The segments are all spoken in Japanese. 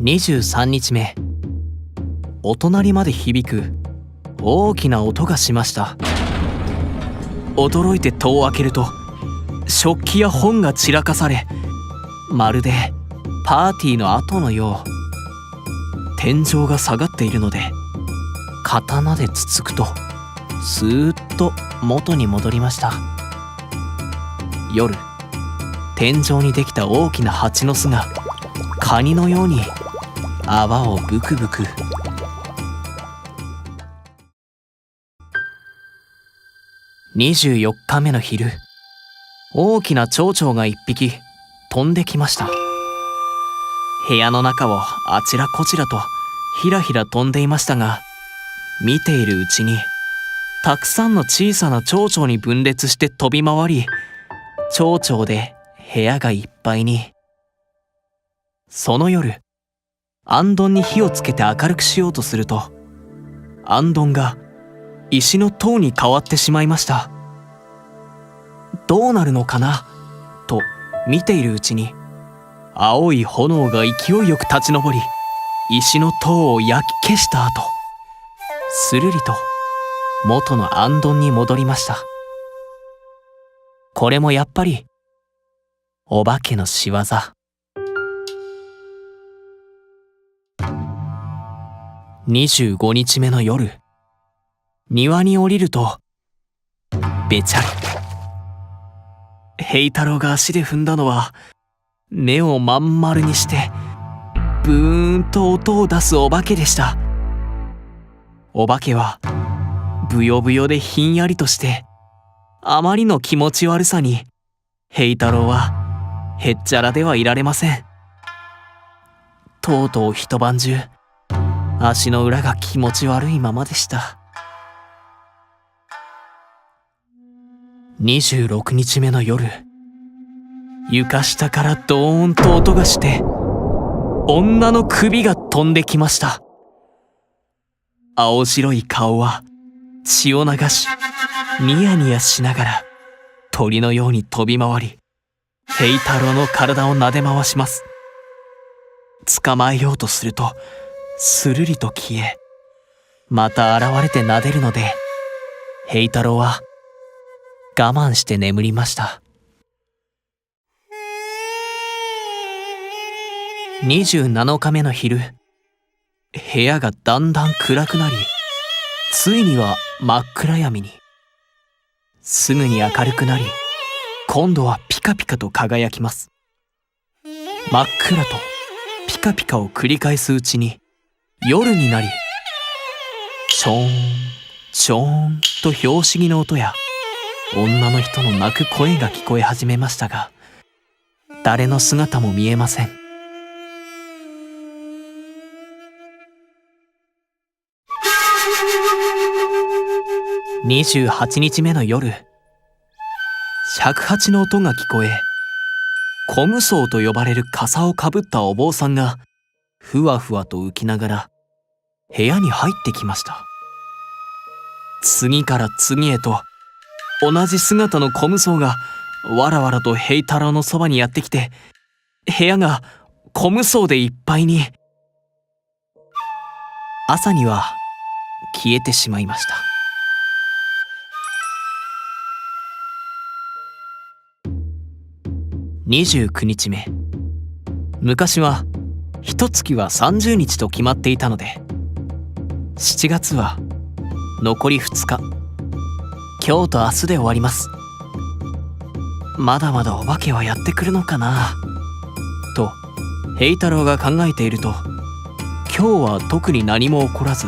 23日目、お隣まで響く大きな音がしました。驚いて戸を開けると、食器や本が散らかされ、まるでパーティーの後のよう。天井が下がっているので、刀でつつくとスーッと元に戻りました。夜、天井にできた大きな蜂の巣がカニのように泡をブクブク。24日目の昼、大きな蝶々が1匹飛んできました。部屋の中をあちらこちらとひらひら飛んでいましたが、見ているうちにたくさんの小さな蝶々に分裂して飛び回り、蝶々で部屋がいっぱいに。その夜、あんどんに火をつけて明るくしようとすると、あんどんが石の塔に変わってしまいました。どうなるのかなと見ているうちに、青い炎が勢いよく立ち上り、石の塔を焼き消した後、するりと元のあんどんに戻りました。これもやっぱりお化けの仕業。25日目の夜、庭に降りるとべちゃり。平太郎が足で踏んだのは、目をまん丸にしてブーンと音を出すお化けでした。お化けはブヨブヨでひんやりとして、あまりの気持ち悪さに平太郎はへっちゃらではいられません。とうとう一晩中足の裏が気持ち悪いままでした。26日目の夜、床下からドーンと音がして、女の首が飛んできました。青白い顔は血を流し、ニヤニヤしながら鳥のように飛び回り、平太郎の体を撫で回します。捕まえようとするとするりと消え、また現れて撫でるので、平太郎は我慢して眠りました。27日目の昼、部屋がだんだん暗くなり、ついには真っ暗闇に。すぐに明るくなり、今度はピカピカと輝きます。真っ暗とピカピカを繰り返すうちに、夜になり、ちょーんちょーんと拍子木の音や女の人の泣く声が聞こえ始めましたが、誰の姿も見えません。28日目の夜、尺八の音が聞こえ、虚無僧と呼ばれる笠をかぶったお坊さんがふわふわと浮きながら部屋に入ってきました。次から次へと同じ姿の虚無僧がわらわらと平太郎のそばにやってきて、部屋が虚無僧でいっぱいに。朝には消えてしまいました。29日目、昔は一月は30日と決まっていたので、7月は残り2日、今日と明日で終わります。まだまだお化けはやってくるのかなと平太郎が考えていると、今日は特に何も起こらず、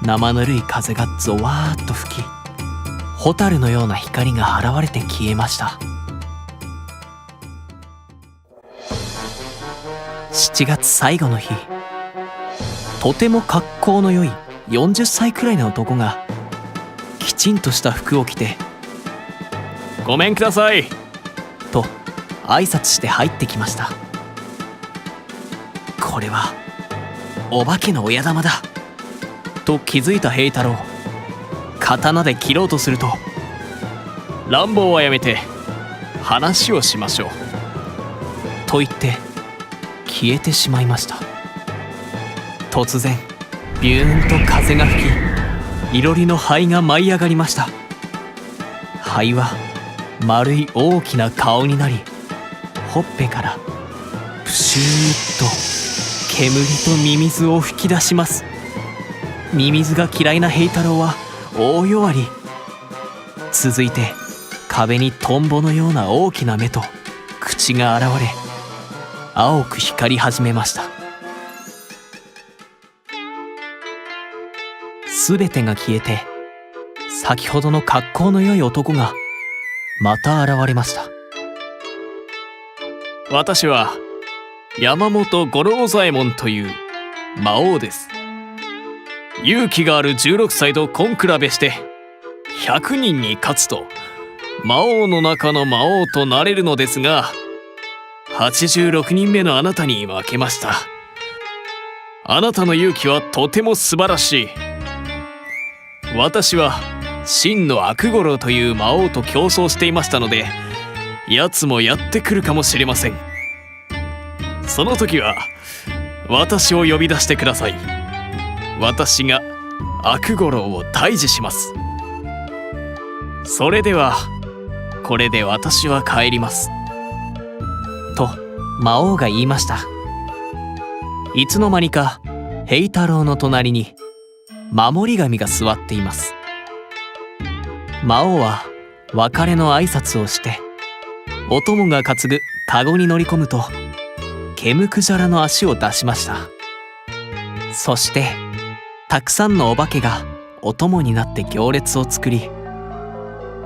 生ぬるい風がゾワーッと吹き、蛍のような光が現れて消えました。7月最後の日、とても格好の良い40歳くらいの男がきちんとした服を着て、ごめんくださいと挨拶して入ってきました。これはお化けの親玉だと気づいた平太郎、刀で切ろうとすると、乱暴はやめて話をしましょうと言って消えてしまいました。突然ビューンと風が吹き、いろりの灰が舞い上がりました。灰は丸い大きな顔になり、ほっぺからプシューッと煙とミミズを吹き出します。ミミズが嫌いな平太郎は大弱り。続いて壁にトンボのような大きな目と口が現れ、青く光り始めました。すべてが消えて、先ほどの格好の良い男がまた現れました。私は山本五郎左衛門という魔王です。勇気がある16歳と根比べして100人に勝つと魔王の中の魔王となれるのですが、86人目のあなたに負けました。あなたの勇気はとても素晴らしい。私は真の悪五郎という魔王と競争していましたので、奴もやってくるかもしれません。その時は私を呼び出してください。私が悪五郎を退治します。それではこれで私は帰ります。と魔王が言いました。いつの間にか平太郎の隣に守り神が座っています。魔王は別れの挨拶をして、お供が担ぐカゴに乗り込むと毛むくじゃらの足を出しました。そしてたくさんのお化けがお供になって行列を作り、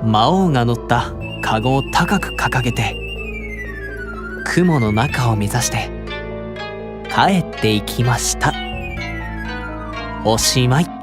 魔王が乗ったカゴを高く掲げて雲の中を目指して帰っていきました。おしまい。